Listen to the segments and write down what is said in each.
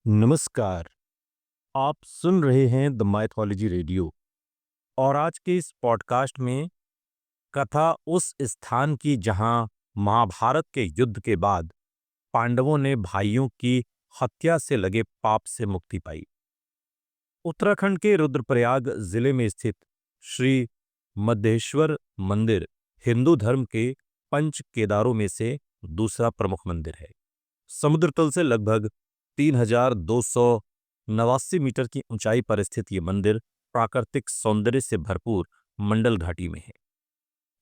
नमस्कार। आप सुन रहे हैं द माइथोलॉजी रेडियो और आज के इस पॉडकास्ट में कथा उस स्थान की जहां महाभारत के युद्ध के बाद पांडवों ने भाइयों की हत्या से लगे पाप से मुक्ति पाई। उत्तराखंड के रुद्रप्रयाग जिले में स्थित श्री मद्धेश्वर मंदिर हिंदू धर्म के पंच केदारों में से दूसरा प्रमुख मंदिर है। समुद्र तल से लगभग 3,289 मीटर की ऊंचाई पर स्थित ये मंदिर प्राकृतिक सौंदर्य से भरपूर मंडल घाटी में है।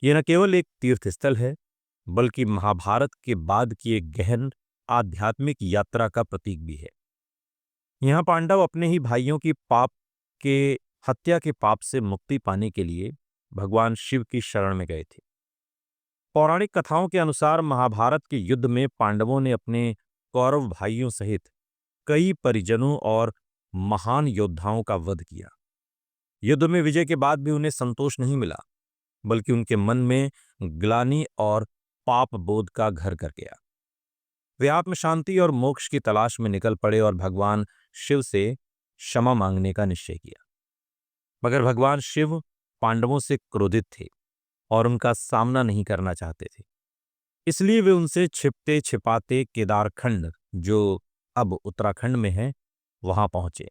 यह न केवल एक तीर्थ स्थल है, बल्कि महाभारत के बाद की एक गहन आध्यात्मिक यात्रा का प्रतीक भी है। यहाँ पांडव अपने ही भाइयों की के हत्या के पाप से मुक्ति पाने के लिए भगवान शिव की शरण में गए थे। पौराणिक कथाओं के अनुसार महाभारत के युद्ध में पांडवों ने अपने कौरव भाइयों सहित कई परिजनों और महान योद्धाओं का वध किया। युद्ध में विजय के बाद भी उन्हें संतोष नहीं मिला, बल्कि उनके मन में ग्लानि और पाप बोध का घर कर गया। वे आत्म शांति और मोक्ष की तलाश में निकल पड़े और भगवान शिव से क्षमा मांगने का निश्चय किया। मगर भगवान शिव पांडवों से क्रोधित थे और उनका सामना नहीं करना चाहते थे। इसलिए वे उनसे छिपते छिपाते केदारखंड, जो अब उत्तराखंड में है, वहां पहुंचे।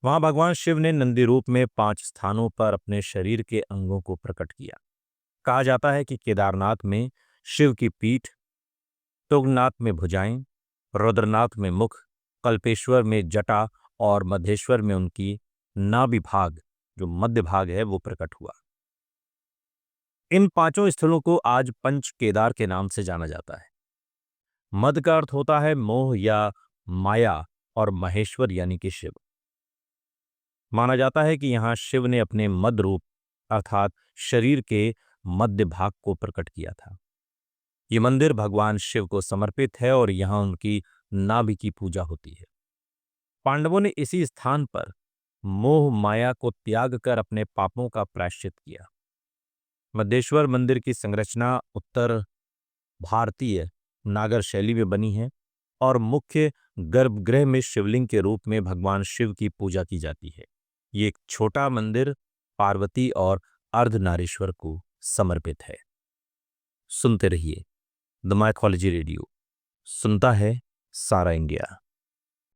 वहां भगवान शिव ने नंदी रूप में 5 स्थानों पर अपने शरीर के अंगों को प्रकट किया। कहा जाता है कि केदारनाथ में शिव की पीठ, तुंगनाथ में भुजाएं, रुद्रनाथ में मुख, कल्पेश्वर में जटा और मधेश्वर में उनकी नाभि भाग, जो मध्य भाग है, वो प्रकट हुआ। इन 5 स्थलों को आज पंच केदार के नाम से जाना जाता है। मद का अर्थ होता है मोह या माया और महेश्वर यानी कि शिव। माना जाता है कि यहां शिव ने अपने मद रूप अर्थात शरीर के मध्य भाग को प्रकट किया था। ये मंदिर भगवान शिव को समर्पित है और यहां उनकी नाभि की पूजा होती है। पांडवों ने इसी स्थान पर मोह माया को त्याग कर अपने पापों का प्रायश्चित किया। मद्धेश्वर मंदिर की संरचना उत्तर भारतीय नागर शैली में बनी है और मुख्य गर्भगृह में शिवलिंग के रूप में भगवान शिव की पूजा की जाती है। ये एक छोटा मंदिर पार्वती और अर्धनारीश्वर को समर्पित है। सुनते रहिए द माइथोलॉजी रेडियो, सुनता है सारा इंडिया।